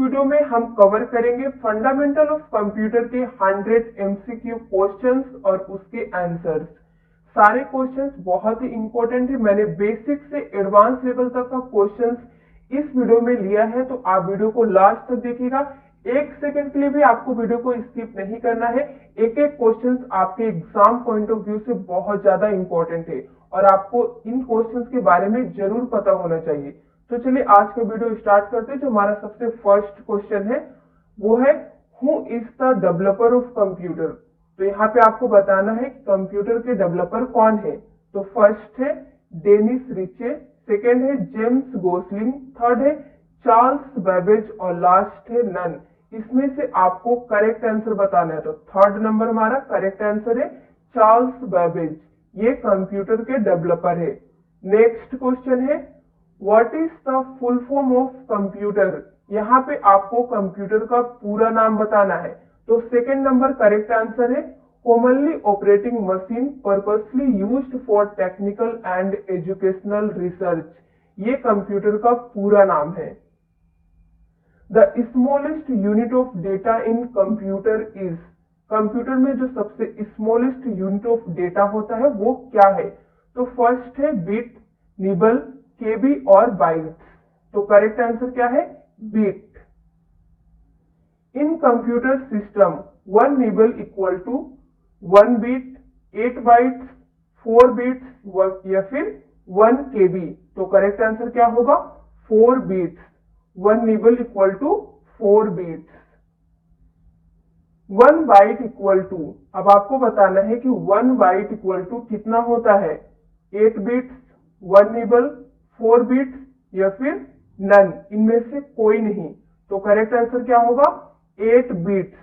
Video में हम cover करेंगे फंडामेंटल ऑफ कंप्यूटर के 100 एमसीक्यू क्वेश्चंस और उसके आंसर्स। सारे क्वेश्चंस बहुत ही इंपॉर्टेंट है। मैंने बेसिक से एडवांस लेवल तक का क्वेश्चंस इस वीडियो में लिया है, तो आप वीडियो को लास्ट तक देखिएगा। एक सेकंड के लिए भी आपको वीडियो को स्किप नहीं करना है। एक एक क्वेश्चंस आपके एग्जाम पॉइंट ऑफ व्यू से बहुत ज्यादा इंपॉर्टेंट है और आपको इन क्वेश्चंस के बारे में जरूर पता होना चाहिए। तो चलिए आज का वीडियो स्टार्ट करते हैं। जो हमारा सबसे फर्स्ट क्वेश्चन है वो है who is the developer of computer. तो यहाँ पे आपको बताना है कि कंप्यूटर के डेवलपर कौन है। तो फर्स्ट है डेनिस रिचे, सेकेंड है जेम्स गोसलिंग, थर्ड है चार्ल्स बेबेज और लास्ट है नन। इसमें से आपको करेक्ट आंसर बताना है। तो थर्ड नंबर हमारा करेक्ट आंसर है चार्ल्स बेबेज, ये कंप्यूटर के डेवलपर है। नेक्स्ट क्वेश्चन है what is the full form of computer. यहाँ पे आपको कंप्यूटर का पूरा नाम बताना है। तो सेकेंड नंबर करेक्ट आंसर है commonly operating machine purposely used for technical and educational research, ये कंप्यूटर का पूरा नाम है। The smallest unit of data in computer is, computer में जो सबसे स्मॉलेस्ट यूनिट ऑफ डेटा होता है वो क्या है। तो फर्स्ट है बिट, निबल, केबी और बाइट्स। तो करेक्ट आंसर क्या है bit. In computer system 1 nibble equal to 1 bit, 8 bytes, 4 bits या फिर 1 केबी। तो करेक्ट आंसर क्या होगा 4 bits. 1 nibble equal to 4 bits. 1 byte equal to, अब आपको बताना है कि 1 बाइट इक्वल टू कितना होता है, 8 बिट्स, 1 निबल, 4 बिट्स या फिर नन, इनमें से कोई नहीं। तो करेक्ट आंसर क्या होगा 8 bits.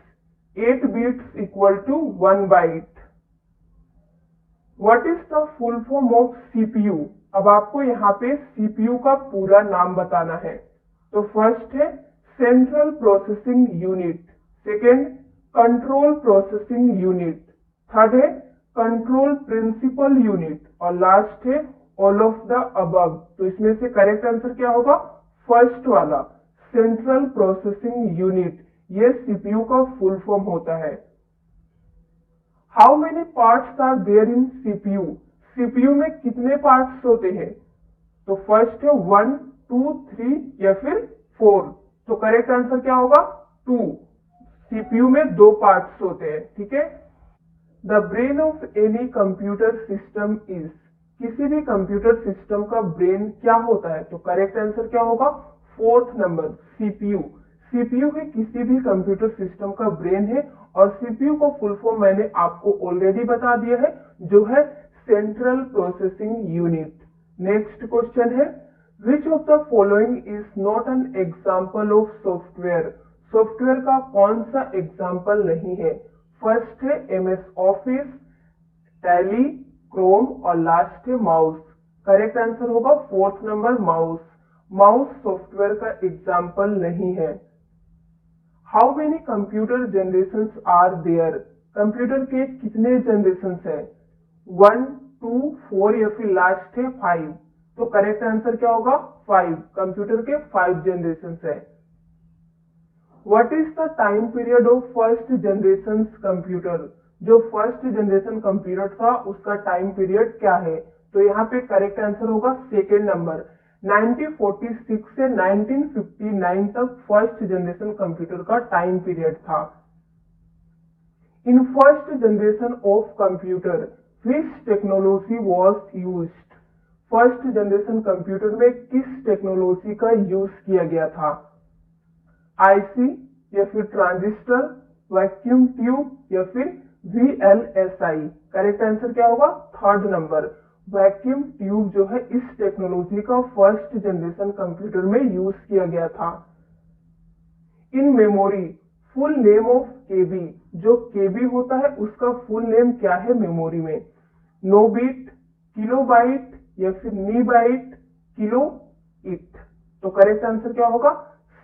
8 bits equal to 1 byte. What is the full form of CPU. अब आपको यहाँ पे सीपीयू का पूरा नाम बताना है। तो फर्स्ट है central processing unit, second control processing unit, third है कंट्रोल प्रिंसिपल यूनिट और लास्ट है ऑल ऑफ द अबव। तो इसमें से करेक्ट आंसर क्या होगा फर्स्ट वाला सेंट्रल प्रोसेसिंग यूनिट, ये सीपीयू का फुल फॉर्म होता है। How many parts are there in CPU. CPU में कितने पार्ट्स होते हैं। तो फर्स्ट है 1, 2, 3 या फिर 4। तो करेक्ट आंसर क्या होगा 2। सीपीयू में 2 पार्ट्स होते हैं, ठीक है। The brain of any computer system is, किसी भी कंप्यूटर सिस्टम का ब्रेन क्या होता है। तो करेक्ट आंसर क्या होगा फोर्थ नंबर सीपीयू। सीपीयू ही किसी भी कंप्यूटर सिस्टम का ब्रेन है और सीपीयू को फुल फॉर्म मैंने आपको ऑलरेडी बता दिया है, जो है central processing unit. Next question है which of the following is not an example of software. Software का कौन सा एग्जाम्पल नहीं है। फर्स्ट है एमएस ऑफिस, टैली, क्रोम और लास्ट है माउस। करेक्ट आंसर होगा fourth number mouse. Mouse software का एग्जाम्पल नहीं है। How many computer generations are there. Computer के कितने जनरेशंस है, 1, 2, 4 या फिर लास्ट है 5। तो करेक्ट आंसर क्या होगा 5। कंप्यूटर के 5 जनरेशंस है। What is the time period of first generation computer. जो फर्स्ट जनरेशन कंप्यूटर था उसका टाइम पीरियड क्या है। तो यहाँ पे करेक्ट आंसर होगा सेकेंड नंबर 1946 से 1959 तक फर्स्ट जनरेशन कंप्यूटर का टाइम पीरियड था। In first generation of computer which technology was used. First generation computer में किस टेक्नोलॉजी का यूज किया गया था। आईसी या फिर ट्रांजिस्टर, वैक्यूम ट्यूब या फिर वीएलएसआई। करेक्ट आंसर क्या होगा थर्ड नंबर वैक्यूम ट्यूब, जो है इस टेक्नोलॉजी का फर्स्ट जनरेशन कंप्यूटर में यूज किया गया था। In memory full name of KB. जो केबी होता है उसका फुल नेम क्या है मेमोरी में। नो बिट, किलोबाइट या फिर नी बाइट, किलो इट। तो करेक्ट आंसर क्या होगा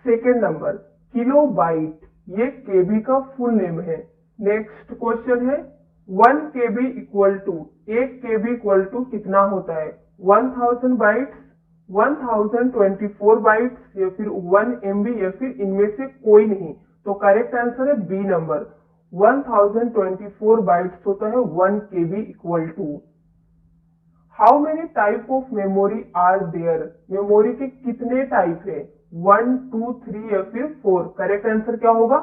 सेकेंड नंबर किलो बाइट, ये केबी का फुल नेम है। नेक्स्ट क्वेश्चन है 1 KB equal to, 1 KB equal to कितना होता है 1000 बाइट्स, 1024 बाइट्स या फिर 1 MB या फिर इनमें से कोई नहीं। तो करेक्ट आंसर है बी नंबर, 1024 बाइट्स होता है 1 KB equal to. How many type of memory are there, memory के कितने टाइप है, 1, 2, 3 या फिर 4। करेक्ट आंसर क्या होगा,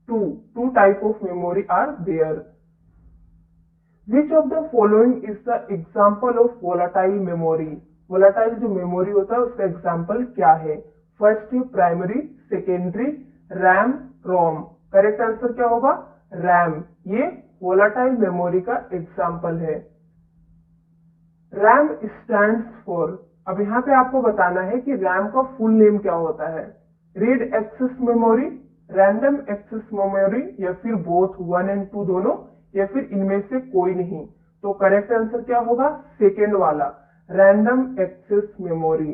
2 type of memory are there. Which of the following is the example of volatile memory, volatile जो मेमोरी होता है उसका एग्जाम्पल क्या है। फर्स्ट है primary, secondary, RAM, ROM. Correct answer क्या होगा, रैम, ये वोलाटाइल मेमोरी का एग्जाम्पल है। रैम स्टैंड्स फॉर, अब यहाँ पे आपको बताना है कि रैम का फुल नेम क्या होता है। Read access memory, random access memory या फिर बोथ 1 और 2 दोनों, या फिर इनमें से कोई नहीं। तो करेक्ट आंसर क्या होगा, सेकेंड वाला, random access memory.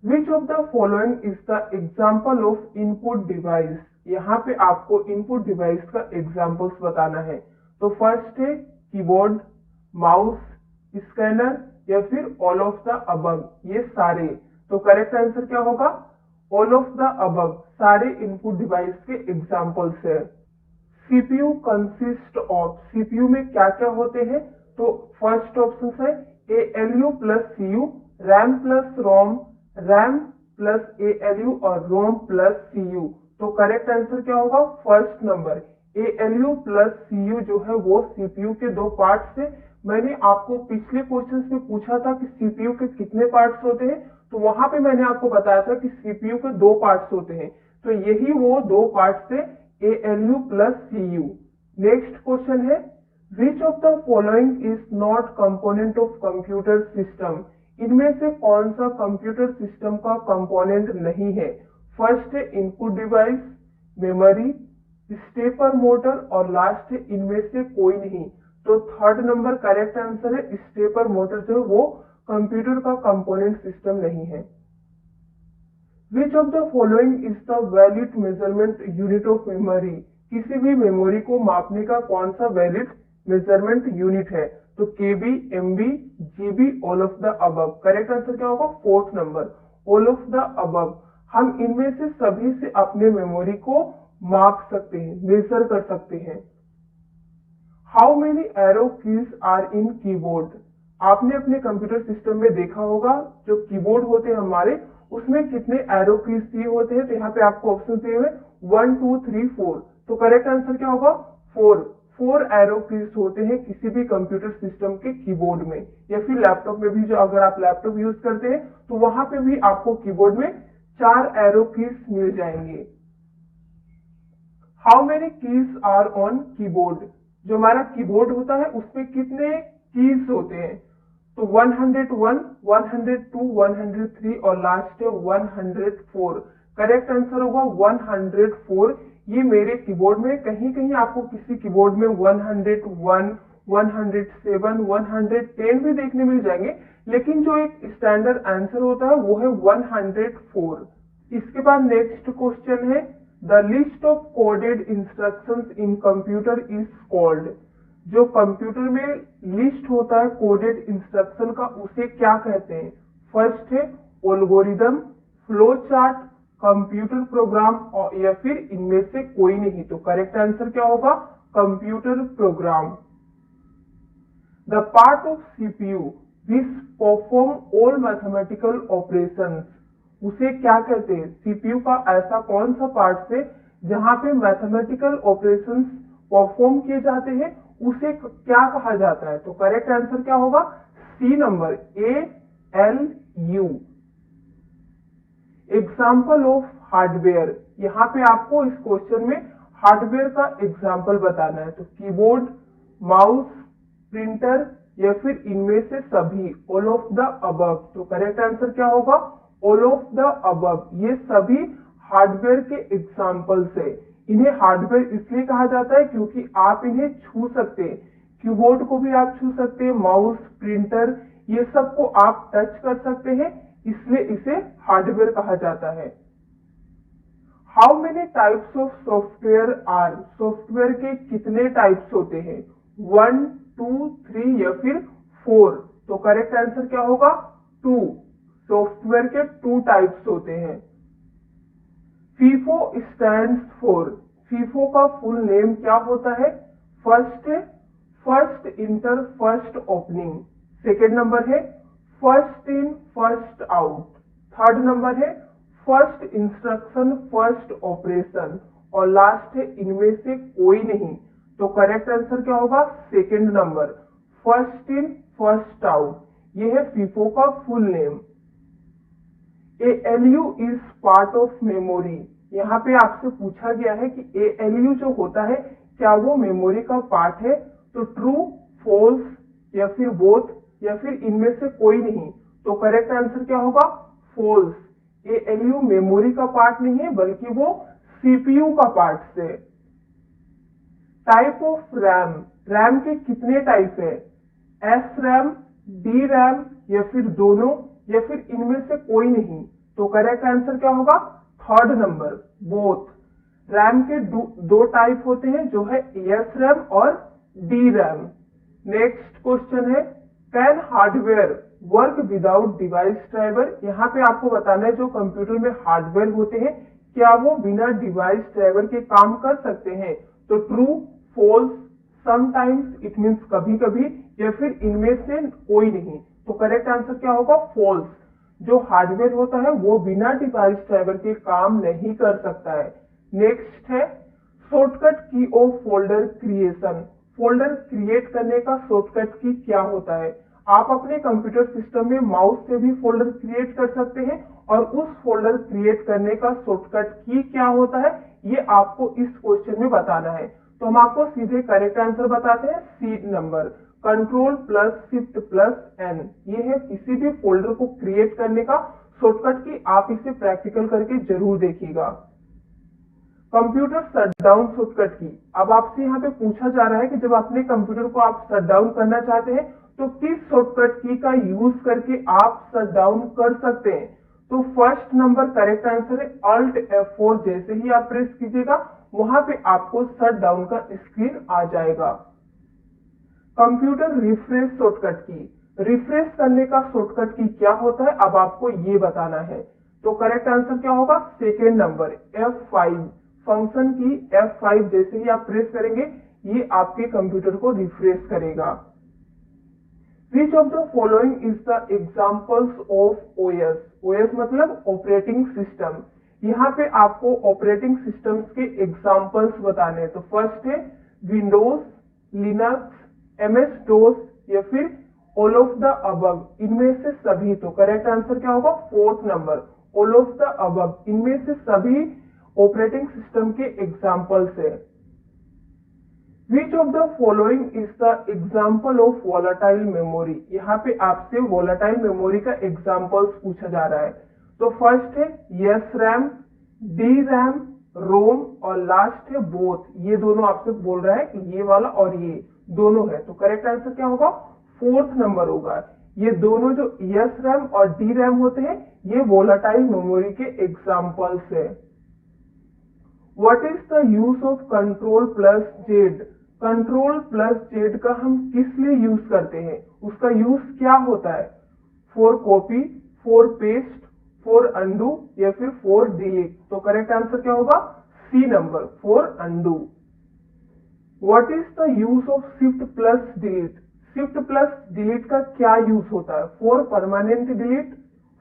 Which of the following is the example of input device, यहाँ पे आपको इनपुट डिवाइस का एग्जाम्पल्स बताना है। तो फर्स्ट है कीबोर्ड, माउस, स्कैनर या फिर ऑल ऑफ द अबव, ये सारे। तो करेक्ट आंसर क्या होगा, ऑल ऑफ द अबव, सारे इनपुट डिवाइस के एग्जाम्पल्स है। सीपीयू कंसिस्ट ऑफ, सीपीयू में क्या क्या होते हैं। तो फर्स्ट ऑप्शन है ALU plus CU, RAM plus ROM, RAM plus ALU और रोम प्लस CU। तो करेक्ट आंसर क्या होगा, first number, ALU plus CU जो है वो सीपीयू के 2 पार्ट्स है। मैंने आपको पिछले क्वेश्चंस में पूछा था कि सीपीयू के कितने पार्ट्स होते हैं, तो वहां पे मैंने आपको बताया था कि सीपीयू के 2 पार्ट्स होते हैं। तो यही वो 2 पार्ट्स है, ALU plus CU। Next question है, which of the following is not component of computer system, इनमें से कौन सा कंप्यूटर सिस्टम का कंपोनेंट नहीं है। फर्स्ट है input device, memory, stepper motor और लास्ट है इनमें से कोई नहीं। तो थर्ड नंबर करेक्ट आंसर है, स्टेपर मोटर जो है वो कंप्यूटर का कंपोनेंट सिस्टम नहीं है। Which of the following is the valid measurement unit of memory, किसी भी मेमोरी को मापने का कौन सा वैलिड मेजरमेंट यूनिट है। तो KB, MB, GB, all of the above. Correct answer क्या होगा, fourth number, all of the above. हम इनमें से सभी से अपने मेमोरी को माप सकते हैं, मेजर कर सकते हैं। How many arrow keys are in keyboard, आपने अपने कंप्यूटर सिस्टम में देखा होगा जो कीबोर्ड होते हैं हमारे, उसमें कितने एरो कीज दिए होते हैं। तो यहाँ पे आपको ऑप्शन दिए हुए 1, 2, 3, 4। तो करेक्ट आंसर क्या होगा, 4 एरो कीज होते हैं किसी भी कंप्यूटर सिस्टम के कीबोर्ड में, या फिर लैपटॉप में भी, जो अगर आप लैपटॉप यूज करते हैं तो वहां पे भी आपको कीबोर्ड में 4 एरो कीज मिल जाएंगे। How many keys are on keyboard, जो हमारा कीबोर्ड होता है उसमें कितने कीज होते हैं। तो 101, 102, 103 और लास्ट है 104। करेक्ट आंसर होगा 104। ये मेरे कीबोर्ड में कहीं कहीं आपको किसी कीबोर्ड में 101, 107, 110 भी देखने मिल जाएंगे, लेकिन जो एक स्टैंडर्ड आंसर होता है वो है 104। इसके बाद नेक्स्ट क्वेश्चन है, the list of coded instructions in computer is called, जो कंप्यूटर में लिस्ट होता है कोडेड इंस्ट्रक्शन का उसे क्या कहते हैं। फर्स्ट है algorithm, flow chart, computer program और या फिर इनमें से कोई नहीं। तो करेक्ट आंसर क्या होगा, computer program. The part of CPU which perform all mathematical operations, उसे क्या कहते हैं। सीपीयू का ऐसा कौन सा पार्ट है जहां पे मैथमेटिकल ऑपरेशंस परफॉर्म किए जाते हैं, उसे क्या कहा जाता है। तो करेक्ट आंसर क्या होगा, C number, ALU। Example of hardware, यहाँ पे आपको इस क्वेश्चन में हार्डवेयर का एग्जाम्पल बताना है। तो कीबोर्ड, माउस, प्रिंटर या फिर इनमें से सभी, ऑल ऑफ द अबव। तो करेक्ट आंसर क्या होगा, ऑल ऑफ द अबव। ये सभी हार्डवेयर के एग्जाम्पल्स है। इन्हें हार्डवेयर इसलिए कहा जाता है क्योंकि आप इन्हें छू सकते हैं, कीबोर्ड को भी आप छू सकते हैं, माउस, प्रिंटर, ये सब को आप टच कर सकते हैं, इसलिए इसे हार्डवेयर कहा जाता है। How many types of software are, software के कितने टाइप्स होते हैं। 1, 2, 3 या फिर 4। तो करेक्ट आंसर क्या होगा, 2 सॉफ्टवेयर के 2 टाइप्स होते हैं। फीफो स्टैंड्स फॉर, फीफो का फुल नेम क्या होता है? फर्स्ट है first enter first opening, second number है first in first out, third number है फर्स्ट इंस्ट्रक्शन फर्स्ट ऑपरेशन, और लास्ट है इनमें से कोई नहीं। तो करेक्ट आंसर क्या होगा? Second number, first in first out. ये है फीफो का full name. ALU is part of memory, यहाँ पे आपसे पूछा गया है कि ALU जो होता है क्या वो मेमोरी का पार्ट है? तो ट्रू, फॉल्स, या फिर बोथ, या फिर इनमें से कोई नहीं। तो करेक्ट आंसर क्या होगा? फॉल्स। ALU मेमोरी का पार्ट नहीं है बल्कि वो CPU का पार्ट से। टाइप ऑफ रैम, रैम के कितने टाइप है? SRAM, DRAM, या फिर दोनों, या फिर इनमें से कोई नहीं। तो करेक्ट आंसर क्या होगा? Third number, both. रैम के दो टाइप होते हैं जो है SRAM और DRAM। नेक्स्ट क्वेश्चन है can hardware work without device driver, यहाँ पे आपको बताना है जो कंप्यूटर में हार्डवेयर होते हैं क्या वो बिना डिवाइस ड्राइवर के काम कर सकते हैं? तो true, false, sometimes, it means कभी कभी, या फिर इनमें से कोई नहीं। तो करेक्ट आंसर क्या होगा? फॉल्स। जो हार्डवेयर होता है वो बिना डिवाइस ड्राइवर के काम नहीं कर सकता है। नेक्स्ट है शॉर्टकट की of folder creation, folder create करने का शॉर्टकट की क्या होता है? आप अपने कंप्यूटर सिस्टम में माउस से भी फोल्डर क्रिएट कर सकते हैं, और उस फोल्डर क्रिएट करने का शॉर्टकट की क्या होता है ये आपको इस क्वेश्चन में बताना है। तो हम आपको सीधे करेक्ट आंसर बताते हैं, C number, control plus shift plus N. ये है किसी भी फोल्डर को क्रिएट करने का शॉर्टकट की। आप इसे प्रैक्टिकल करके जरूर देखिएगा। कंप्यूटर शटडाउन शॉर्टकट की, अब आपसे यहाँ पे पूछा जा रहा है कि जब अपने कंप्यूटर को आप शटडाउन करना चाहते हैं तो किस शॉर्टकट की का यूज करके आप शटडाउन कर सकते हैं? तो फर्स्ट नंबर करेक्ट आंसर है Alt F4, जैसे ही आप प्रेस कीजिएगा वहां पे आपको शटडाउन का स्क्रीन आ जाएगा। कंप्यूटर रिफ्रेश शॉर्टकट की, रिफ्रेश करने का शॉर्टकट की क्या होता है अब आपको ये बताना है। तो करेक्ट आंसर क्या होगा? सेकेंड नंबर F5, फंक्शन की F5 जैसे ही आप प्रेस करेंगे ये आपके कंप्यूटर को रिफ्रेश करेगा। विच of the following is the examples of OS, OS मतलब ऑपरेटिंग सिस्टम। यहाँ पे आपको ऑपरेटिंग सिस्टम्स के एग्जाम्पल्स बताने हैं। तो फर्स्ट है विंडोज, लिनक्स, MS-DOS, या फिर ऑल ऑफ द अबव, इनमें से सभी। तो करेक्ट आंसर क्या होगा? Fourth number, all of the above, इनमें से सभी ऑपरेटिंग सिस्टम के एग्जाम्पल्स है। Which of the following is the example of volatile memory, यहाँ पे आपसे वोलाटाइल मेमोरी का एग्जाम्पल्स पूछा जा रहा है। तो फर्स्ट है SRAM, DRAM, रोम, और लास्ट है बोथ। ये दोनों आपसे बोल रहा है कि ये वाला और ये दोनों है। तो करेक्ट आंसर क्या होगा? फोर्थ नंबर होगा। ये दोनों जो SRAM और DRAM होते हैं ये वोलाटाइल मेमोरी के एग्जाम्पल्स है। What is the use of control plus Z, control plus Z का हम किस लिए यूज करते हैं? उसका यूज क्या होता है? For copy, for paste, for undo, या फिर फॉर डिलीट। तो करेक्ट आंसर क्या होगा? C number, for undo. What is the use of shift plus delete, shift plus delete का क्या यूज होता है? For permanent delete,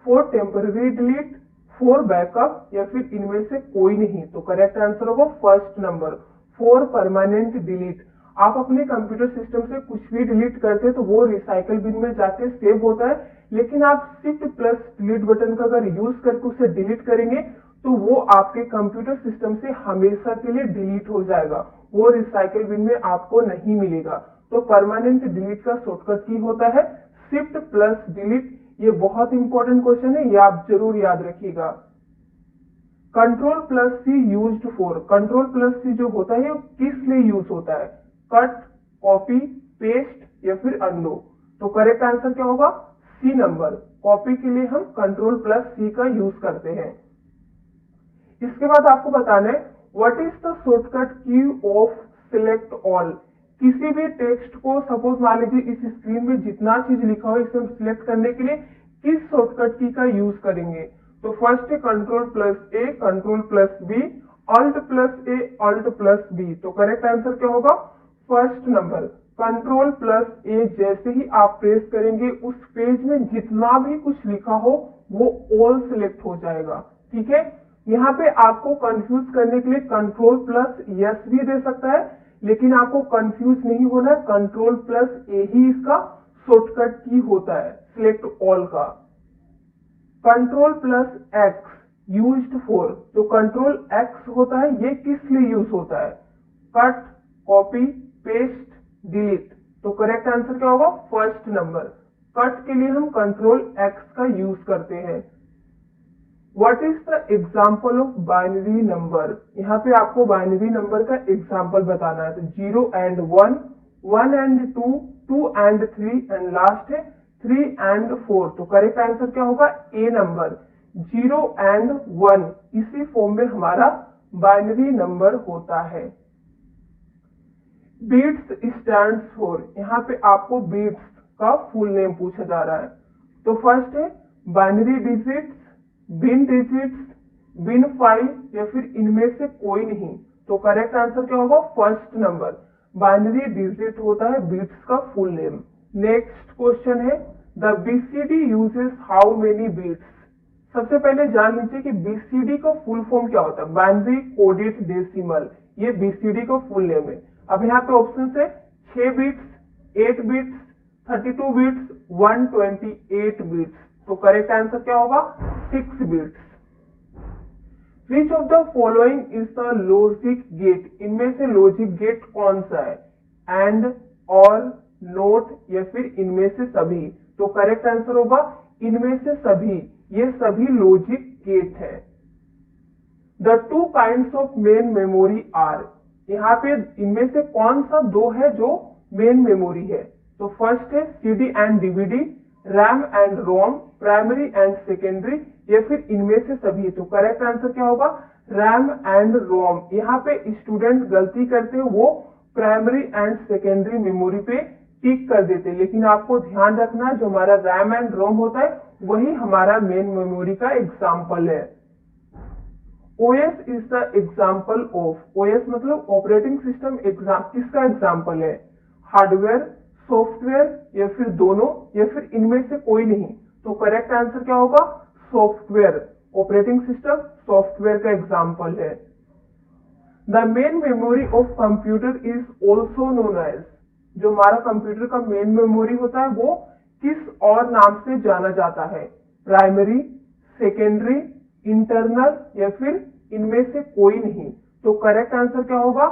for temporary delete, for backup, या फिर इनमें से कोई नहीं। तो करेक्ट आंसर होगा first number, for permanent delete. आप अपने कंप्यूटर सिस्टम से कुछ भी डिलीट करते हैं तो वो रिसाइकल बिन में जाके सेव होता है, लेकिन आप शिफ्ट प्लस डिलीट बटन का अगर यूज करके उसे डिलीट करेंगे तो वो आपके कंप्यूटर सिस्टम से हमेशा के लिए डिलीट हो जाएगा, वो रिसाइकल बिन में आपको नहीं मिलेगा। तो परमानेंट डिलीट का शॉर्टकट की होता है शिफ्ट प्लस डिलीट। ये बहुत इंपॉर्टेंट क्वेश्चन है, ये आप जरूर याद रखिएगा। Control plus C used for, control plus C जो होता है किस लिए यूज होता है? कट, कॉपी, पेस्ट, या फिर अंडू। तो करेक्ट आंसर क्या होगा? सी नंबर, कॉपी के लिए हम कंट्रोल प्लस सी का यूज करते हैं। इसके बाद आपको बताना है व्हाट इज द शॉर्टकट की ऑफ सिलेक्ट ऑल, किसी भी टेक्स्ट को सपोज मान लीजिए इस स्क्रीन में जितना चीज लिखा हो इसे हम सिलेक्ट करने के लिए किस शॉर्टकट की का यूज करेंगे? तो फर्स्ट है control plus A, control plus B, alt plus A, alt plus B. तो करेक्ट आंसर क्या होगा? First number control plus A. जैसे ही आप प्रेस करेंगे उस पेज में जितना भी कुछ लिखा हो वो ऑल सिलेक्ट हो जाएगा। ठीक है, यहाँ पे आपको कंफ्यूज करने के लिए कंट्रोल प्लस यस भी दे सकता है, लेकिन आपको कंफ्यूज नहीं होना, कंट्रोल प्लस ए ही इसका शॉर्टकट की होता है सिलेक्ट ऑल का। Control plus x used for, तो कंट्रोल एक्स होता है ये किस लिए यूज होता है? Cut, copy, paste, delete. तो करेक्ट आंसर क्या होगा? First number. कट के लिए हम कंट्रोल एक्स का यूज करते हैं। What is the example of binary number? यहाँ पे आपको बाइनरी नंबर का एग्जाम्पल बताना है। तो 0 and 1, 1 and 2, 2 and 3 and last है 3 and 4। तो करेक्ट आंसर क्या होगा? ए नंबर। 0 and 1 इसी फॉर्म में हमारा बाइनरी नंबर होता है। बीट्स स्टैंड्स फॉर, यहाँ पे आपको बीट्स का फुल नेम पूछा जा रहा है। तो फर्स्ट है बाइनरी डिजिट्स, बिन डिजिट्स, बिन फाइल या फिर इनमें से कोई नहीं। तो करेक्ट आंसर क्या होगा? फर्स्ट नंबर बाइनरी डिजिट होता है बीट्स का फुल नेम। नेक्स्ट क्वेश्चन है the BCD uses how many bits? सबसे पहले जान लीजिए कि बीसीडी का फुल फॉर्म क्या होता है? बाइनरी कोडेड डेसिमल, ये बीसीडी का फुल नेम है। अब यहाँ पे ऑप्शन है 6 बिट्स, 8 बिट्स, 32 बिट्स, 128 बिट्स। तो करेक्ट आंसर क्या होगा? 6 bits. Which of the following is the logic gate? इनमें से लॉजिक गेट कौन सा है? एंड, और, नोट या फिर इनमें से सभी? तो करेक्ट आंसर होगा इनमें से सभी, ये सभी लॉजिक गेट है। The two kinds of main memory are, यहाँ पे इनमें से कौन सा दो है जो मेन मेमोरी है? तो फर्स्ट है CD and DVD, RAM and ROM, primary and secondary या फिर इनमें से सभी? तो करेक्ट आंसर क्या होगा? रैम एंड रोम। यहाँ पे स्टूडेंट गलती करते हैं, वो प्राइमरी एंड सेकेंडरी मेमोरी पे टिक कर देते हैं, लेकिन आपको ध्यान रखना जो हमारा रैम एंड रोम होता है वही हमारा मेन मेमोरी का एग्जाम्पल है। OS is the example of, OS मतलब ऑपरेटिंग सिस्टम, किसका एग्जाम्पल है? हार्डवेयर, सॉफ्टवेयर या फिर दोनों या फिर इनमें से कोई नहीं? तो करेक्ट आंसर क्या होगा? सॉफ्टवेयर। ऑपरेटिंग सिस्टम सॉफ्टवेयर का एग्जाम्पल है। The main memory of computer is also known as, जो हमारा कंप्यूटर का मेन मेमोरी होता है वो किस और नाम से जाना जाता है? प्राइमरी, सेकेंडरी, इंटरनल या फिर इनमें से कोई नहीं? तो करेक्ट आंसर क्या होगा?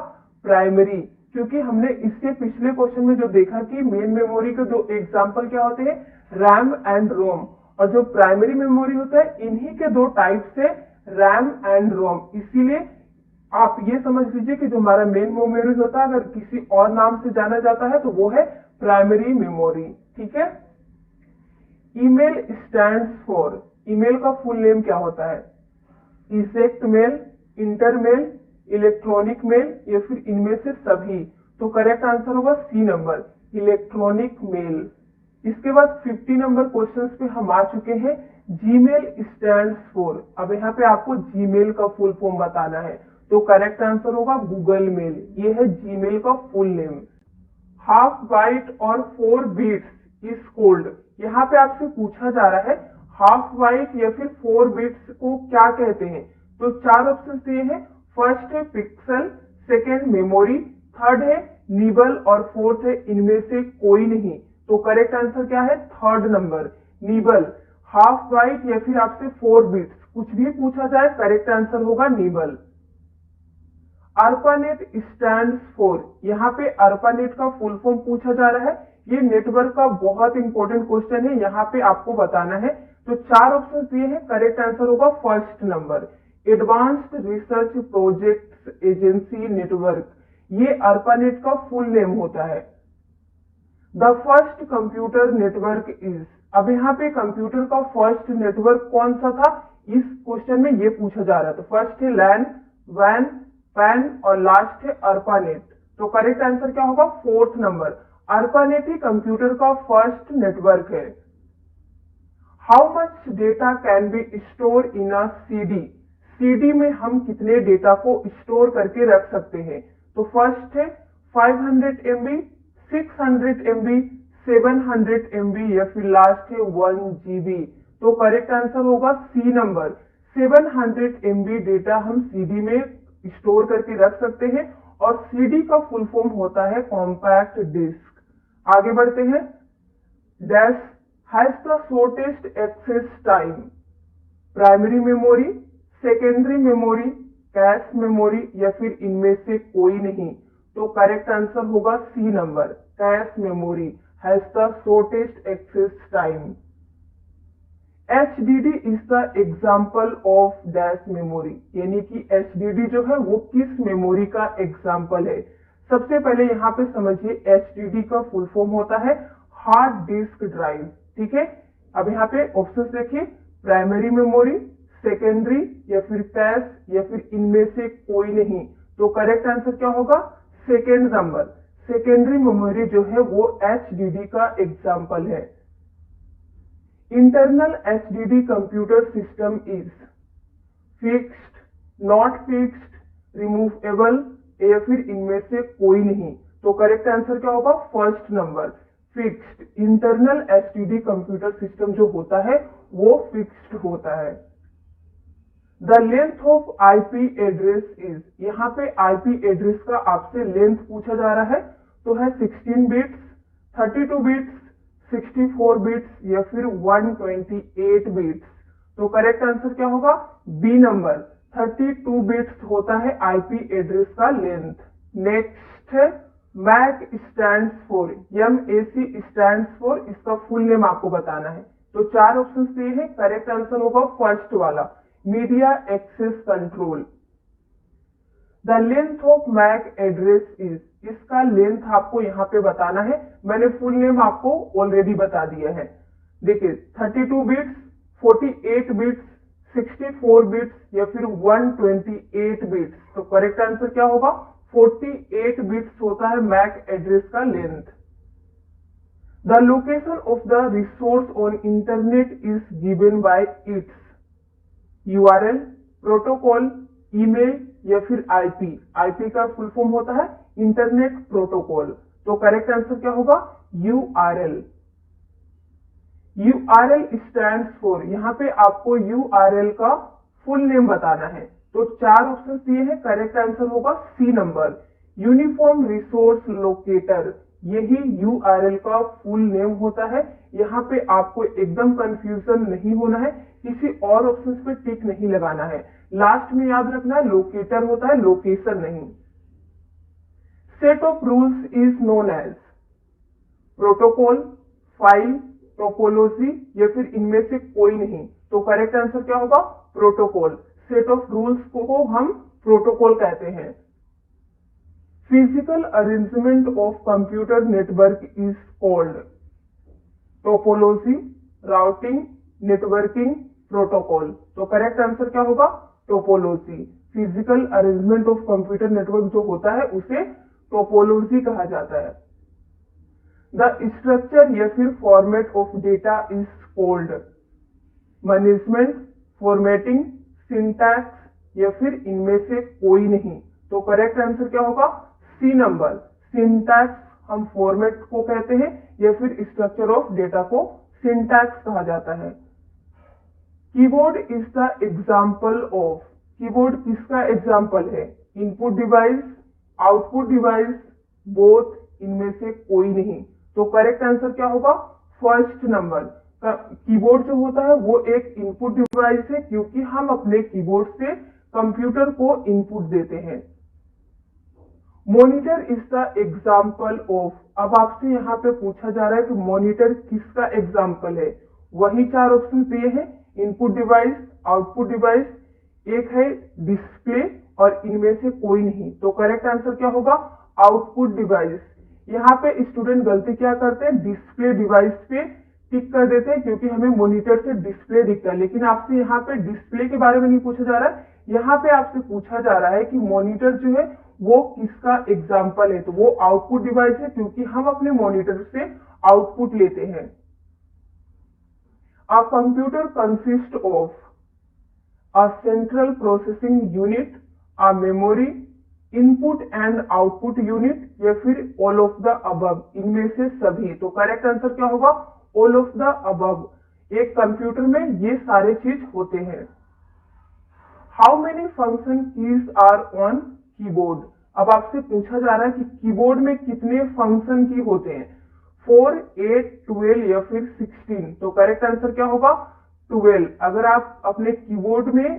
प्राइमरी, क्योंकि हमने इसके पिछले क्वेश्चन में जो देखा कि मेन मेमोरी के दो एग्जांपल क्या होते हैं? रैम एंड रोम, और जो प्राइमरी मेमोरी होता है इन्हीं के दो टाइप से रैम एंड रोम। इसीलिए आप ये समझ लीजिए कि जो हमारा मेन मेमोरी होता है अगर किसी और नाम से जाना जाता है तो वो है प्राइमरी मेमोरी। ठीक है। ईमेल स्टैंड्स फॉर, ईमेल का फुल नेम क्या होता है? इसेक्ट मेल, इंटरमेल, इलेक्ट्रॉनिक मेल या फिर इनमें से सभी? तो करेक्ट आंसर होगा सी नंबर, इलेक्ट्रॉनिक मेल। इसके बाद 50 नंबर क्वेश्चंस पे हम आ चुके हैं। जीमेल स्टैंड्स फॉर, अब यहाँ पे आपको जीमेल का फुल फॉर्म बताना है, तो करेक्ट आंसर होगा गूगल मेल। ये है जीमेल का फुल नेम। हाफ बाइट और 4 बिट्स इज कॉल्ड, यहाँ पे आपसे पूछा जा रहा है हाफ बाइट या फिर 4 बिट्स को क्या कहते हैं? तो 4 ऑप्शन दिए हैं। फर्स्ट है पिक्सल, सेकेंड मेमोरी, थर्ड है निबल और फोर्थ है इनमें से कोई नहीं। तो करेक्ट आंसर क्या है? Third number nibble. Half byte या फिर आपसे 4 बिट्स कुछ भी पूछा जाए करेक्ट आंसर होगा निबल। ARPANET स्टैंड्स फॉर, यहाँ पे ARPANET का फुल फॉर्म पूछा जा रहा है। ये नेटवर्क का बहुत इंपॉर्टेंट क्वेश्चन है, यहाँ पे आपको बताना है। तो 4 ऑप्शन दिए हैं, करेक्ट आंसर होगा first number advanced research projects agency network. ये ARPANET का फुल नेम होता है। The first computer network is, अब यहाँ पे कंप्यूटर का फर्स्ट नेटवर्क कौन सा था इस क्वेश्चन में ये पूछा जा रहा है। तो फर्स्ट है लैन, वैन, पैन और लास्ट है ARPANET। तो करेक्ट आंसर क्या होगा? फोर्थ नंबर ARPANET ही कंप्यूटर का फर्स्ट नेटवर्क है। How much data can be store in a CD, CD में हम कितने डेटा को स्टोर करके रख सकते हैं। तो फर्स्ट है 500 MB, 600 MB, 700 MB या फिर लास्ट है 1 GB। तो करेक्ट आंसर होगा सी नंबर, 700 MB डेटा हम सीडी में स्टोर करके रख सकते हैं और सीडी का फुल फॉर्म होता है कॉम्पैक्ट डिस्क। आगे बढ़ते हैं। Dash has the shortest access time, primary memory, secondary memory, cache memory या फिर इनमें से कोई नहीं। तो करेक्ट आंसर होगा C number, cache memory has the shortest access time. HDD is the example of dash memory, यानी कि HDD जो है वो किस मेमोरी का एग्जाम्पल है। सबसे पहले यहाँ पे समझिए HDD का फुल फॉर्म होता है हार्ड डिस्क ड्राइव, ठीक है। अब यहाँ पे ऑप्शन देखिए, प्राइमरी मेमोरी, सेकेंडरी या फिर कैश या फिर इनमें से कोई नहीं। तो करेक्ट आंसर क्या होगा, सेकेंड नंबर, सेकेंडरी मेमोरी जो है वो HDD का एग्जाम्पल है। Internal HDD computer system is fixed, not fixed, removable या फिर इनमें से कोई नहीं। तो करेक्ट आंसर क्या होगा, first number, fixed. Internal HDD computer system जो होता है वो फिक्स्ड होता है। The length of IP address is, यहाँ पे IP एड्रेस का आपसे लेंथ पूछा जा रहा है, तो है 16 बिट्स, 32 बिट्स, 64 बिट्स या फिर 128 बिट्स। तो करेक्ट आंसर क्या होगा, बी नंबर, 32 बिट्स होता है IP एड्रेस का लेंथ। नेक्स्ट है MAC stands for, MAC stands for, इसका फुल नेम आपको बताना है। तो चार ऑप्शन दिए हैं, करेक्ट आंसर होगा फर्स्ट वाला, media access control. The length of MAC address is, इसका लेंथ आपको यहाँ पे बताना है। मैंने फुल नेम आपको ऑलरेडी बता दिया है। देखिए 32 बिट्स, 48 बिट्स, 64 बिट्स या फिर 128 बिट्स। तो करेक्ट आंसर क्या होगा, 48 बिट्स होता है मैक एड्रेस का length. The location of the resource on internet is given by it's URL, protocol, email या फिर IP का फुल फॉर्म होता है इंटरनेट प्रोटोकॉल। तो करेक्ट आंसर क्या होगा, URL। URL स्टैंड्स फॉर, यहाँ पे आपको URL का फुल नेम बताना है। तो चार ऑप्शन दिए हैं, करेक्ट आंसर होगा C number, uniform resource locator, यही URL का फुल नेम होता है। यहाँ पे आपको एकदम कंफ्यूजन नहीं होना है, किसी और ऑप्शन पे टिक नहीं लगाना है। लास्ट में याद रखना है लोकेटर होता है, लोकेशन नहीं। Set of rules is known as protocol, file, topology या फिर इनमें से कोई नहीं। तो करेक्ट आंसर क्या होगा, प्रोटोकॉल। सेट ऑफ रूल्स को हम प्रोटोकॉल कहते हैं। Physical arrangement of computer network is called topology, routing, networking, protocol. तो करेक्ट आंसर क्या होगा, topology. Physical arrangement of computer network जो होता है उसे टोपोलॉजी कहा जाता है। द स्ट्रक्चर या फिर format of data is called management, formatting, syntax या फिर इनमें से कोई नहीं। तो करेक्ट आंसर क्या होगा, सी नंबर, सिंटैक्स हम फॉर्मेट को कहते हैं या फिर स्ट्रक्चर ऑफ डेटा को सिंटैक्स कहा जाता है। Keyboard is the example of, keyboard किसका एग्जाम्पल है, input device, output device, both, इनमें से कोई नहीं। तो करेक्ट आंसर क्या होगा, फर्स्ट नंबर। कीबोर्ड जो होता है वो एक इनपुट डिवाइस है, क्योंकि हम अपने कीबोर्ड से कंप्यूटर को इनपुट देते हैं। Monitor is the example of, अब आपसे यहाँ पे पूछा जा रहा है कि मॉनिटर किसका एग्जाम्पल है। वही चार ऑप्शन दिए हैं, इनपुट डिवाइस, आउटपुट डिवाइस, एक है डिस्प्ले और इनमें से कोई नहीं। तो करेक्ट आंसर क्या होगा, आउटपुट डिवाइस। यहाँ पे स्टूडेंट गलती क्या करते हैं, डिस्प्ले डिवाइस पे टिक कर देते हैं क्योंकि हमें मॉनिटर से डिस्प्ले दिखता है, लेकिन आपसे यहाँ पे डिस्प्ले के बारे में नहीं पूछा जा रहा है। यहाँ पे आपसे पूछा जा रहा है कि मॉनिटर जो है वो किसका एग्जाम्पल है। तो वो आउटपुट डिवाइस है, क्योंकि हम अपने मॉनिटर से आउटपुट लेते हैं। A computer consist of a central processing unit, a memory, input and output unit, या फिर ऑल ऑफ द अबव, इनमें से सभी। तो करेक्ट आंसर क्या होगा? All of the above. एक कंप्यूटर में ये सारे चीज होते हैं। How many function keys are on keyboard? अब आपसे पूछा जा रहा है कि कीबोर्ड में कितने फंक्शन की होते हैं, 4, 8, 12 या फिर 16। तो करेक्ट आंसर क्या होगा? 12। अगर आप अपने कीबोर्ड में,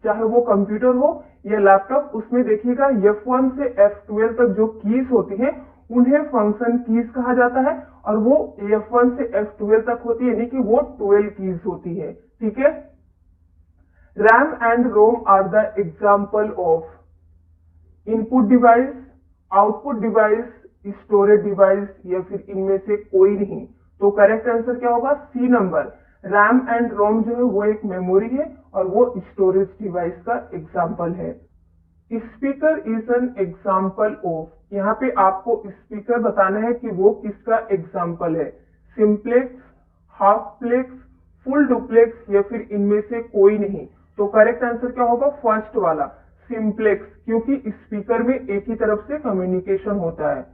चाहे वो कंप्यूटर हो या लैपटॉप, उसमें देखिएगा F1 से F12 तक जो कीज होती हैं उन्हें फंक्शन कीज कहा जाता है, और वो F1 से F12 तक होती है, यानी कि वो 12 कीज होती है। ठीक है। RAM and ROM are the example of input device, output device, storage device, या फिर इनमें से कोई नहीं। तो करेक्ट आंसर क्या होगा? C number. RAM and ROM जो है वो एक मेमोरी है और वो स्टोरेज डिवाइस का एग्जाम्पल है। Speaker is an example of, यहाँ पे आपको स्पीकर बताना है कि वो किसका एग्जाम्पल है, simplex, half plex, full duplex, या फिर इनमें से कोई नहीं। तो करेक्ट आंसर क्या होगा? फर्स्ट वाला, सिंप्लेक्स, क्योंकि स्पीकर में एक ही तरफ से कम्युनिकेशन होता है।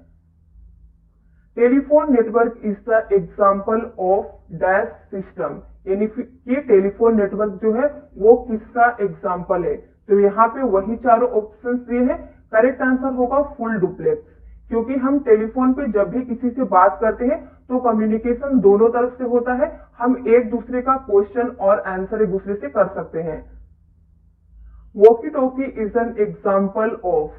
Telephone network is the example of dash system, यानी कि टेलीफोन नेटवर्क जो है वो किसका एग्जाम्पल है। तो यहाँ पे वही चारों ऑप्शन दिए हैं। करेक्ट आंसर होगा फुल डुप्लेक्स, क्योंकि हम टेलीफोन पे जब भी किसी से बात करते हैं तो कम्युनिकेशन दोनों तरफ से होता है, हम एक दूसरे का क्वेश्चन और आंसर एक दूसरे से कर सकते हैं। Walkie talkie is an example of,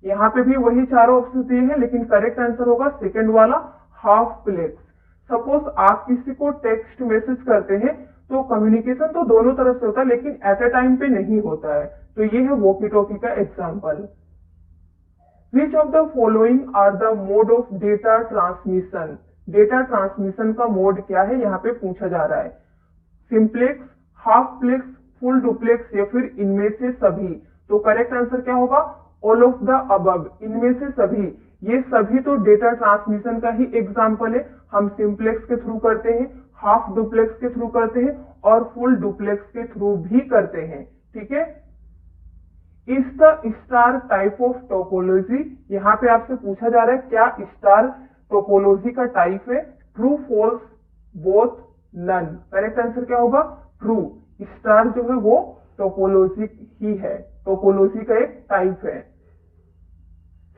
यहाँ पे भी वही चारों ऑप्शन दिए हैं, लेकिन करेक्ट आंसर होगा सेकंड वाला, हाफ प्लेक्स। सपोज आप किसी को टेक्स्ट मैसेज करते हैं तो कम्युनिकेशन तो दोनों तरफ से होता है, लेकिन एट अ टाइम पे नहीं होता है। तो ये है वॉकी टॉकी का example. Which of the following are the mode of data transmission? Data transmission का मोड क्या है, यहाँ पे पूछा जा रहा है। Simplex, half plex, full duplex, या फिर इनमें से सभी। तो करेक्ट आंसर क्या होगा? ऑल ऑफ द अबव, इनमें से सभी। ये सभी तो डेटा ट्रांसमिशन का ही एग्जाम्पल है। हम सिंप्लेक्स के थ्रू करते हैं, हाफ डुप्लेक्स के थ्रू करते हैं, और फुल डुप्लेक्स के थ्रू भी करते हैं। ठीक है। Is the star type of topology, यहाँ पे आपसे पूछा जा रहा है क्या स्टार टोपोलॉजी का टाइप है। True, false, both, none. Correct answer क्या होगा? ट्रू। स्टार जो है वो टोपोलॉजी ही है, टोपोलॉजी का एक टाइप है।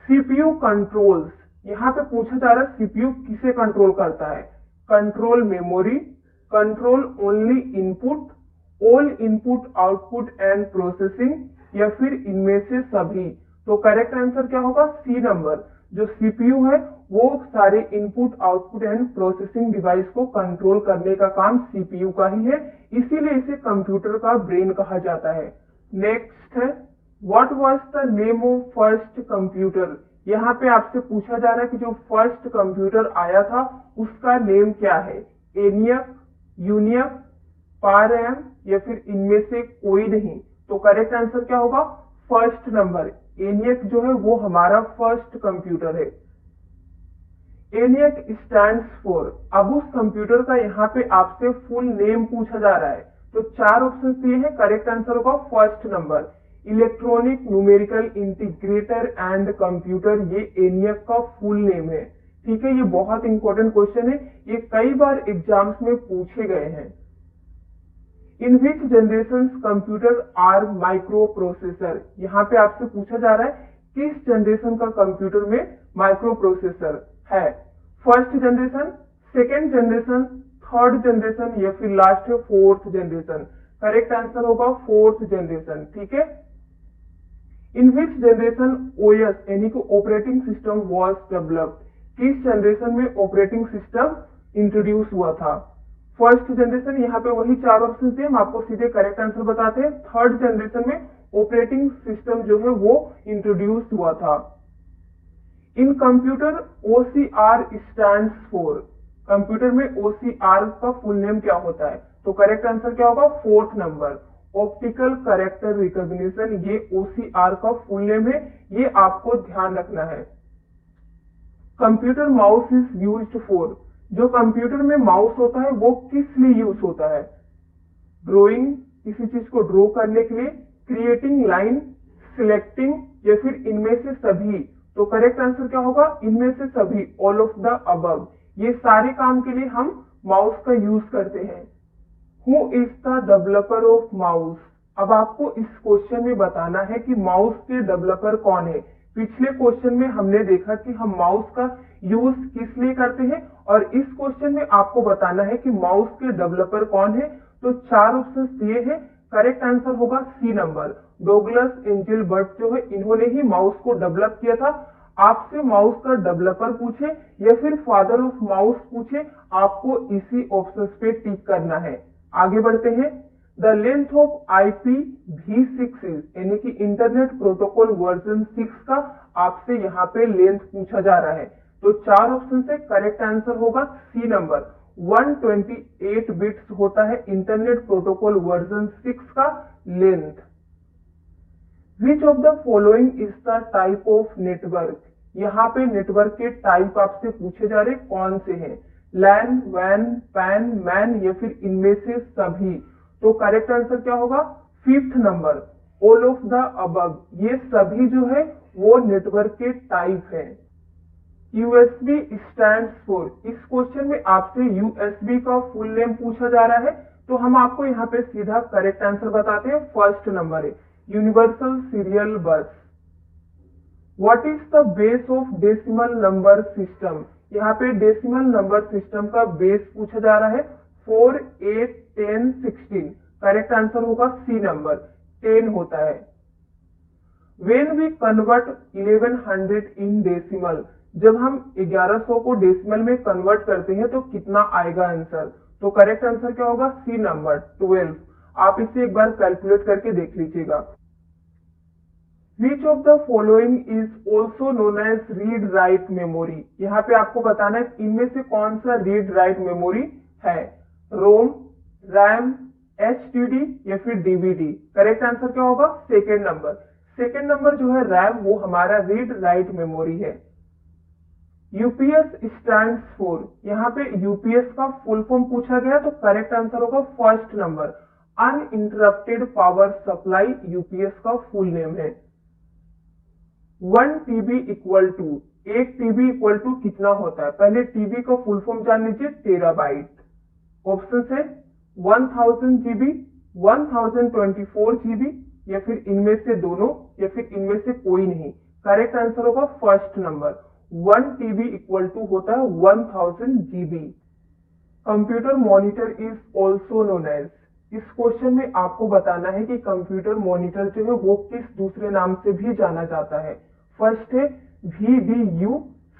सीपीयू कंट्रोल्स, यहाँ पे पूछा जा रहा है सीपीयू किसे कंट्रोल करता है। Control memory, control only input, all input output and processing, या फिर इनमें से सभी। तो करेक्ट आंसर क्या होगा? C number. जो सीपीयू है वो सारे input output and processing device को कंट्रोल करने का काम सीपीयू का ही है, इसीलिए इसे कंप्यूटर का ब्रेन कहा जाता है। नेक्स्ट है, what was the name of first computer? यहाँ पे आपसे पूछा जा रहा है कि जो फर्स्ट कंप्यूटर आया था उसका नेम क्या है। एनियक, यूनियक, पारएम, या फिर इनमें से कोई नहीं। तो करेक्ट आंसर क्या होगा? First number. एनियक जो है वो हमारा फर्स्ट कंप्यूटर है। एनियक स्टैंड्स फॉर, अब उस कंप्यूटर का यहाँ पे आपसे फुल नेम पूछा जा रहा है, तो चार ऑप्शन दिए हैं। करेक्ट आंसर होगा first number, electronic numerical integrator and computer. ये एनियक का फुल नेम है। ठीक है, ये बहुत इंपॉर्टेंट क्वेश्चन है, ये कई बार एग्जाम्स में पूछे गए हैं। In which generation computer are micro processor, यहाँ पे आपसे पूछा जा रहा है किस जनरेशन का कंप्यूटर में माइक्रो प्रोसेसर है। First generation, second generation, third generation, या फिर लास्ट है फोर्थ जनरेशन। करेक्ट आंसर होगा फोर्थ जनरेशन। ठीक है। इन विच जनरेशन ओएस यानी कि ऑपरेटिंग सिस्टम वॉज डेवलप्ड, किस जनरेशन में ऑपरेटिंग सिस्टम इंट्रोड्यूस हुआ था। फर्स्ट जनरेशन, यहाँ पे वही चार ऑप्शन थे, हम आपको सीधे करेक्ट आंसर बताते हैं। थर्ड जनरेशन में ऑपरेटिंग सिस्टम जो है वो इंट्रोड्यूस हुआ था। इन computer OCR stands for, computer में OCR का फुल नेम क्या होता है। तो करेक्ट आंसर क्या होगा? Fourth number, optical character recognition. ये OCR का फुल नेम है, ये आपको ध्यान रखना है। Computer mouse is used for, जो कंप्यूटर में माउस होता है वो किस लिए यूज होता है? ड्रॉइंग, किसी चीज को ड्रॉ करने के लिए, क्रिएटिंग लाइन, सिलेक्टिंग, या फिर इनमें से सभी। तो करेक्ट आंसर क्या होगा? इनमें से सभी, ऑल ऑफ द अबव। ये सारे काम के लिए हम माउस का यूज करते हैं। Who is the developer of mouse? अब आपको इस क्वेश्चन में बताना है कि माउस के डेवलपर कौन है। पिछले क्वेश्चन में हमने देखा कि हम माउस का यूज किस लिए करते हैं, और इस क्वेश्चन में आपको बताना है कि माउस के डेवलपर कौन है। तो 4 ऑप्शन दिए हैं, करेक्ट आंसर होगा सी नंबर। डोगलस एंजेलबर्ट जो है, इन्होंने ही माउस को डेवलप किया था। आपसे माउस का डेवलपर पूछे या फिर फादर ऑफ माउस पूछे, आपको इसी ऑप्शन पे टिक करना है। आगे बढ़ते हैं। The length of IPv6 is, यानी कि इंटरनेट प्रोटोकॉल वर्जन 6 का आपसे यहाँ पे लेंथ पूछा जा रहा है। तो 4 ऑप्शन से करेक्ट आंसर होगा सी नंबर। 128 बिट्स होता है इंटरनेट प्रोटोकॉल वर्जन 6 का length. Which of the following is the type of network? यहाँ पे नेटवर्क के टाइप आपसे पूछे जा रहे कौन से हैं? लैन, वैन, पैन, मैन, या फिर इनमें से सभी। तो करेक्ट आंसर क्या होगा? 5th number, all of the above. ये सभी जो है वो नेटवर्क के टाइप है। USB स्टैंड्स फॉर, इस क्वेश्चन में आपसे USB का फुल नेम पूछा जा रहा है, तो हम आपको यहाँ पे सीधा करेक्ट आंसर बताते हैं। 1st नंबर है यूनिवर्सल सीरियल बस। What is the base of decimal number system? यहाँ पे डेसिमल नंबर सिस्टम का बेस पूछा जा रहा है। 4, 8, 10, 16। करेक्ट आंसर होगा सी नंबर, 10 होता है। When we convert 1100 in decimal, जब हम 1100 को डेसिमल में कन्वर्ट करते हैं तो कितना आएगा आंसर? तो करेक्ट आंसर क्या होगा? C number, 12। आप इसे एक बार कैलकुलेट करके देख लीजिएगा। Which of the following is also known as read write memory? यहाँ पे आपको बताना है इनमें से कौन सा रीड राइट मेमोरी है? रोम, रैम, HDD, या फिर DVD। करेक्ट आंसर क्या होगा? 2nd number. 2nd नंबर जो है रैम, वो हमारा रीड राइट मेमोरी है। UPS स्टैंड्स फॉर, यहाँ पे UPS का फुल फॉर्म पूछा गया, तो करेक्ट आंसर होगा 1st number, uninterrupted power supply. UPS का फुल नेम है। 1 TB equal to, 1 TB equal to कितना होता है? पहले TB का फुल फॉर्म जान लीजिए, टेराबाइट। ऑप्शन है 1000 GB, 1024 GB, या फिर इनमें से दोनों, या फिर इनमें से कोई नहीं। करेक्ट आंसर होगा 1st number, 1 TB equal to होता है 1000 GB। Computer monitor is also known as, इस क्वेश्चन में आपको बताना है कि कंप्यूटर मॉनिटर जो है वो किस दूसरे नाम से भी जाना जाता है। फर्स्ट है VDU,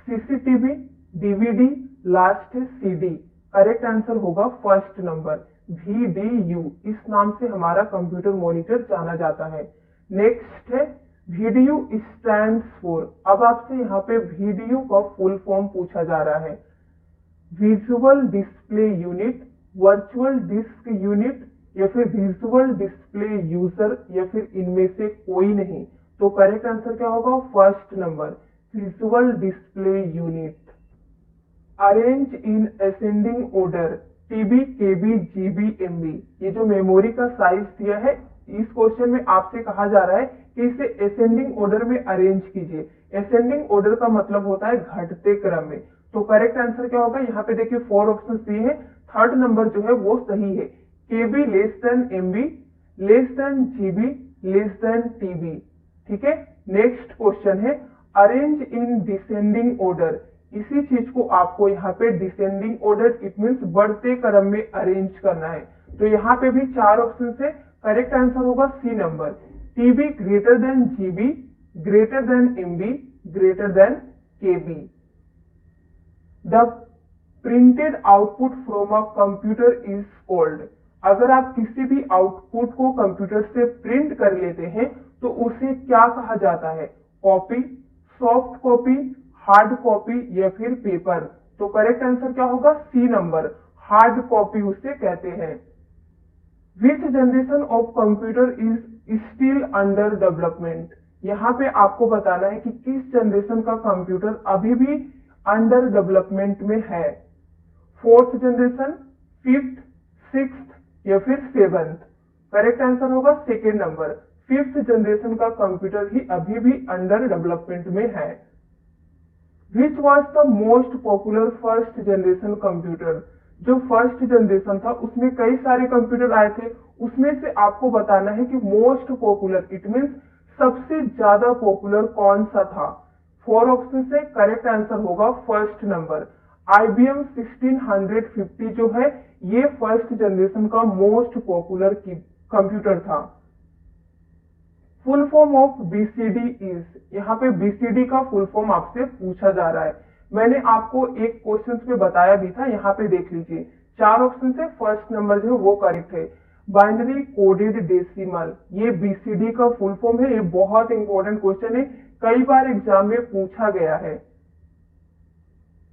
CCTV, DVD, लास्ट है CD। करेक्ट आंसर होगा 1st नंबर, VDU। इस नाम से हमारा कंप्यूटर मॉनिटर जाना जाता है। नेक्स्ट है VDU स्टैंड्स फॉर। अब आपसे यहाँ पे VDU का फुल फॉर्म पूछा जा रहा है। Visual display unit, virtual disc unit, या फिर विजुअल डिस्प्ले यूजर, या फिर इनमें से कोई नहीं। तो करेक्ट आंसर क्या होगा? 1st number, visual display unit. Arrange in ascending order, TB, KB, GB, MB। ये जो मेमोरी का साइज दिया है, इस क्वेश्चन में आपसे कहा जा रहा है कि इसे असेंडिंग ऑर्डर में अरेंज कीजिए। असेंडिंग ऑर्डर का मतलब होता है घटते क्रम में। तो करेक्ट आंसर क्या होगा? यहाँ पे देखिए 4 ऑप्शन दिए हैं, 3rd नंबर जो है वो सही है। KB less than MB, less than GB, less than TB। ठीक है। नेक्स्ट क्वेश्चन है अरेंज इन डिसेंडिंग ऑर्डर। इसी चीज को आपको यहाँ पे डिसेंडिंग ऑर्डर, इट मीन्स बढ़ते क्रम में अरेंज करना है। तो यहाँ पे भी 4 ऑप्शन से करेक्ट आंसर होगा C number, TB greater than GB, greater than MB, greater than KB। The printed output from a computer is called. अगर आप किसी भी आउटपुट को कंप्यूटर से प्रिंट कर लेते हैं तो उसे क्या कहा जाता है? Copy, soft copy, hard copy, या फिर पेपर। तो करेक्ट आंसर क्या होगा? सी नंबर, हार्ड कॉपी उसे कहते हैं। विच generation of computer is still under development. यहाँ पे आपको बताना है कि किस जनरेशन का कंप्यूटर अभी भी अंडर डेवलपमेंट में है। फोर्थ जनरेशन, फिफ्थ, सिक्स्थ या फिर सेवंथ? करेक्ट आंसर होगा सेकेंड नंबर, फिफ्थ जनरेशन का कंप्यूटर ही अभी भी अंडर डेवलपमेंट में है। Which was the most popular first generation computer? जो फर्स्ट जनरेशन था उसमें कई सारे कंप्यूटर आए थे, उसमें से आपको बताना है कि मोस्ट पॉपुलर इट मीन्स सबसे ज्यादा पॉपुलर कौन सा था। 4 ऑप्शन से करेक्ट आंसर होगा फर्स्ट नंबर, IBM 1650 जो है ये फर्स्ट जनरेशन का मोस्ट पॉपुलर कंप्यूटर था। Full form of BCD is, यहाँ पे बीसीडी का फुल फॉर्म आपसे पूछा जा रहा है। मैंने आपको एक क्वेश्चन पे बताया भी था, यहाँ पे देख लीजिए 4 ऑप्शन से फर्स्ट नंबर जो है वो करेक्ट है। बाइनरी कोडेड डेसिमल, ये बीसीडी का फुल फॉर्म है। ये बहुत इंपॉर्टेंट क्वेश्चन है, कई बार एग्जाम में पूछा गया है।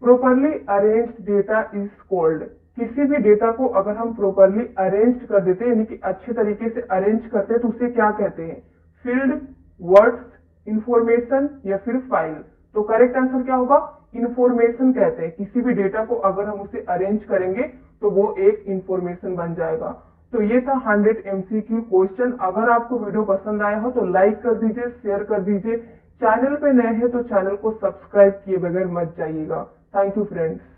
Properly arranged data is called, किसी भी डेटा को अगर हम प्रोपरली अरेंज कर देते हैं यानी कि अच्छे तरीके से अरेंज करते हैं तो उसे क्या कहते हैं? फील्ड, वर्ड्स, इंफॉर्मेशन या फिर फाइल? तो करेक्ट आंसर क्या होगा? इंफॉर्मेशन कहते हैं। किसी भी डेटा को अगर हम उसे अरेंज करेंगे तो वो एक इंफॉर्मेशन बन जाएगा। तो ये था 100 MCQ क्वेश्चन। अगर आपको वीडियो पसंद आया हो तो लाइक कर दीजिए, शेयर कर दीजिए। चैनल पे नए हैं तो चैनल को सब्सक्राइब किए बगैर मत जाइएगा। Thank you friends.